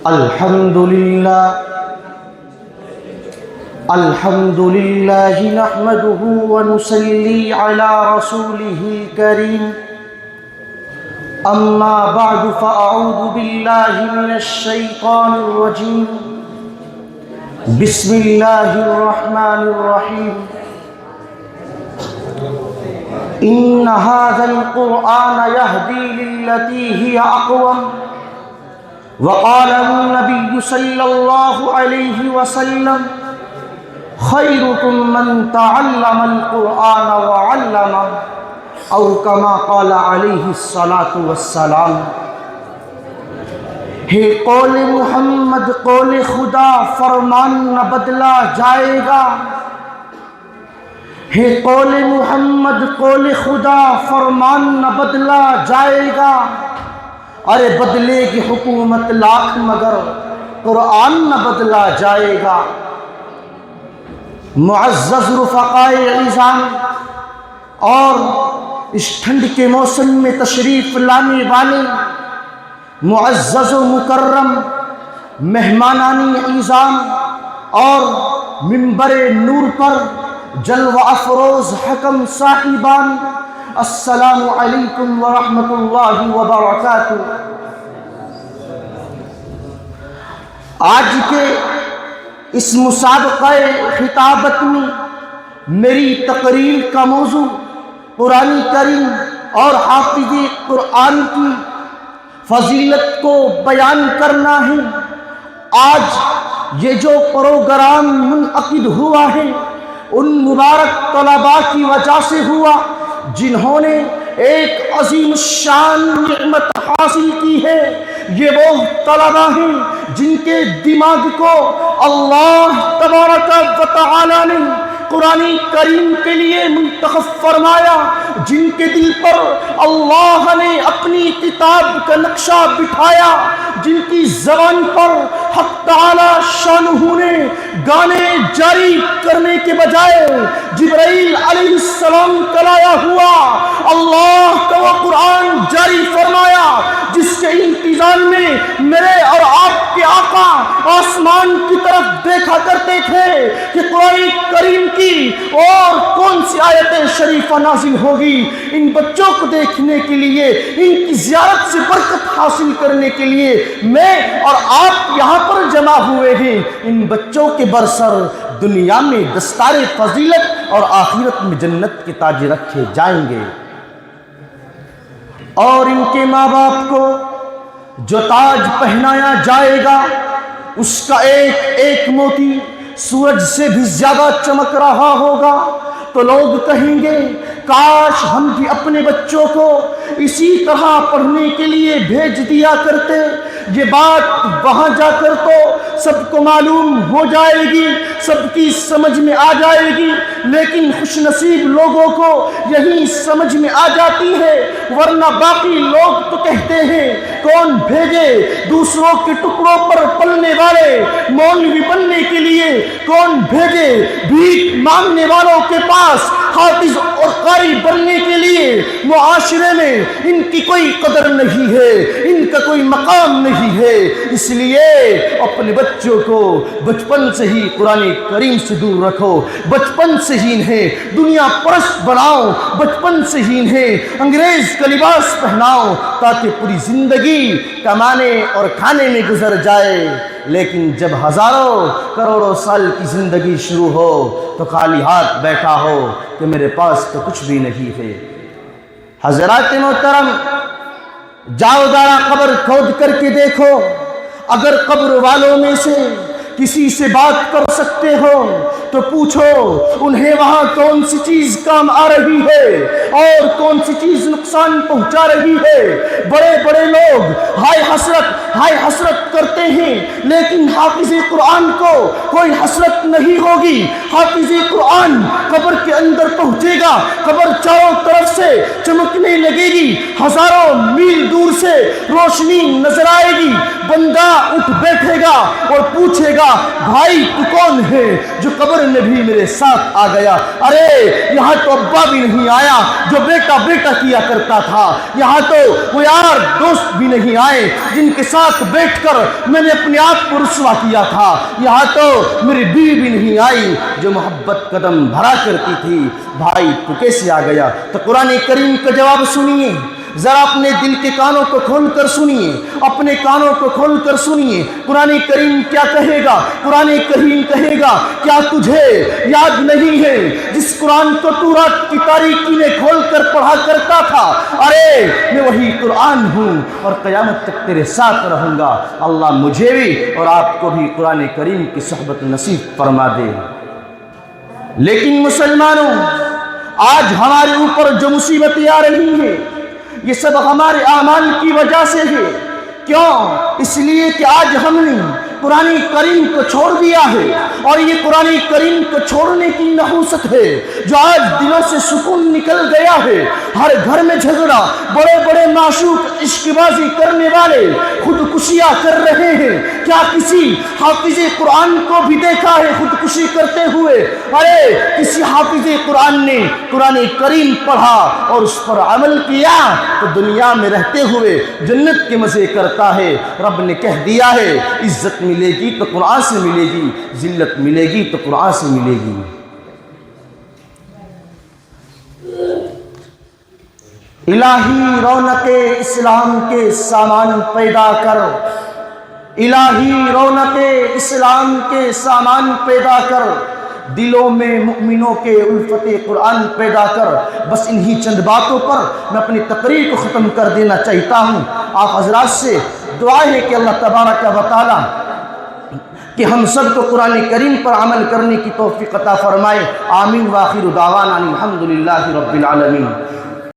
الحمد لله نحمده ونصلي على رسوله الكريم أما بعد فأعوذ بالله من الشيطان الرجيم بسم الله الرحمن الرحيم إن هذا القرآن يهدي للتي هي أقوم وقال النبي صلى الله عليه وسلم خيركم من تعلم القرآن وعلمه او كما قال علیہ الصلاۃ والسلام۔ ہے قول محمد قول خدا فرمان نہ بدلا جائے گا، ہے قول محمد قول خدا فرمان نہ بدلا جائے گا، ارے بدلے کی حکومت لاکھ مگر قرآن نہ بدلا جائے گا۔ معزز رفقائے اعزام اور اس ٹھنڈ کے موسم میں تشریف لانے والے معزز و مکرم مہمانان اعزام اور منبر نور پر جلوہ افروز حکم صاحبان، السلام علیکم ورحمۃ اللہ وبرکاتہ۔ آج کے اس مسابقہ خطابت میں میری تقریر کا موضوع قرآن کریم اور حافظ قرآن کی فضیلت کو بیان کرنا ہے۔ آج یہ جو پروگرام منعقد ہوا ہے ان مبارک طلباء کی وجہ سے ہوا جنہوں نے ایک عظیم الشان نعمت حاصل کی ہے۔ یہ وہ طلباء ہیں جن کے دماغ کو اللہ تبارک و تعالی نے قرآن کریم کے لیے منتخب فرمایا، جن کے دل پر اللہ نے اپنی کتاب کا نقشہ بٹھایا، جن کی زبان پر حق تعالی شانہ نے گانے جاری کرنے کے بجائے جبرائیل علیہ السلام کا لایا ہوا اللہ کا وہ قرآن جاری فرمایا، جس کے انتظام میں میرے اور آپ کے آقا آسمان کی طرف دیکھا کرتے تھے کہ قرآن کریم کی اور کون سی آیت شریفہ نازل ہوگی۔ ان بچوں کو دیکھنے کے لیے، ان کی زیارت سے برکت حاصل کرنے کے لیے میں اور آپ یہاں پر جمع ہوئے ہیں۔ ان بچوں کے برسر دنیا میں دستار فضیلت اور آخرت میں جنت کے تاج رکھے جائیں گے، اور ان کے ماں باپ کو جو تاج پہنایا جائے گا اس کا ایک ایک موتی سورج سے بھی زیادہ چمک رہا ہوگا، تو لوگ کہیں گے کاش ہم بھی اپنے بچوں کو اسی طرح پڑھنے کے لیے بھیج دیا کرتے۔ یہ بات وہاں جا کر تو سب کو معلوم ہو جائے گی، سب کی سمجھ میں آ جائے گی، لیکن خوش نصیب لوگوں کو یہی سمجھ میں آ جاتی ہے، ورنہ باقی لوگ تو کہتے ہیں کون بھیجے دوسروں کے ٹکڑوں پر پلنے والے مولوی بننے کے لیے، کون بھیجے بھیک مانگنے والوں کے پاس حافظ اور قاری بننے کے لیے۔ معاشرے میں ان کی کوئی قدر نہیں ہے، ان کا کوئی مقام نہیں ہے، اس لیے اپنے بچوں کو بچپن سے ہی قرآن کریم سے دور رکھو، بچپن سے ہی انہیں دنیا پرست بناؤ، بچپن سے ہی انہیں انگریز کا لباس پہناؤ تاکہ پوری زندگی کمانے اور کھانے میں گزر جائے، لیکن جب ہزاروں کروڑوں سال کی زندگی شروع ہو تو خالی ہاتھ بیٹھا ہو کہ میرے پاس تو کچھ بھی نہیں ہے۔ حضرات محترم، جاؤ ذرا قبر کھود کر کے دیکھو، اگر قبر والوں میں سے کسی سے بات کر سکتے ہو تو پوچھو انہیں وہاں کون سی چیز کام آ رہی ہے اور کون سی چیز نقصان پہنچا رہی ہے۔ بڑے بڑے لوگ ہائے حسرت کرتے ہیں، لیکن حافظ قرآن کو کوئی حسرت نہیں ہوگی۔ حافظ قرآن قبر کے اندر پہنچے گا، قبر چاروں طرف سے چمکنے لگے گی، ہزاروں میل دور سے روشنی نظر آئے گی، بندہ اٹھ بیٹھے گا اور پوچھے گا بھائی تو کون ہے جو قبر میں بھی میرے ساتھ آ گیا؟ ارے یہاں تو ابا بھی نہیں آیا جو بیٹا بیٹا کیا کرتا تھا، یہاں تو وہ یار دوست بھی نہیں آئے جن کے ساتھ بیٹھ کر میں نے اپنے آپ کو رسوا کیا تھا، یہاں تو میری بیوی بھی نہیں آئی جو محبت قدم بھرا کرتی تھی، بھائی تو کیسے آ گیا؟ تو قرآن کریم کا جواب سنیے، ذرا اپنے دل کے کانوں کو کھول کر سنیے، اپنے کانوں کو کھول کر سنیے قرآن کریم کیا کہے گا۔ قرآن کریم کہے گا کیا تجھے یاد نہیں ہے جس قرآن کو تو رات کی تاریکی میں کھول کر پڑھا کرتا تھا؟ ارے میں وہی قرآن ہوں اور قیامت تک تیرے ساتھ رہوں گا۔ اللہ مجھے بھی اور آپ کو بھی قرآن کریم کی صحبت نصیب فرما دے۔ لیکن مسلمانوں، آج ہمارے اوپر جو مصیبتیں آ رہی ہیں یہ سب ہمارے اعمال کی وجہ سے ہے۔ کیوں؟ اس لیے کہ آج ہم نے قرآن کریم کو چھوڑ دیا ہے، اور یہ قرآن کریم کو چھوڑنے کی نحوست ہے جو آج دلوں سے سکون نکل گیا ہے۔ ہر گھر میں جھگڑا، بڑے بڑے معشوق عشق بازی کرنے والے خودکشیاں کر رہے ہیں۔ کیا کسی حافظ قرآن کو بھی دیکھا ہے خودکشی کرتے ہوئے؟ ارے کسی حافظ قرآن نے قرآن کریم پڑھا اور اس پر عمل کیا تو دنیا میں رہتے ہوئے جنت کے مزے کرتا ہے۔ رب نے کہہ دیا ہے عزت ملے گی تو قرآن سے ملے گی، ذلت ملے گی تو قرآن سے ملے گی۔ الہی رونق اسلام کے سامان پیدا کر، الہی رونق اسلام کے سامان پیدا کر، دلوں میں مؤمنوں کے الفت قرآن پیدا کر۔ بس انہی چند باتوں پر میں اپنی تقریر کو ختم کر دینا چاہتا ہوں۔ آپ حضرات سے دعا ہے کہ اللہ تبارک و تعالی کہ ہم سب کو قرآن کریم پر عمل کرنے کی توفیق عطا فرمائے۔ آمین۔ وآخر دعوانا الحمدللہ رب العالمین۔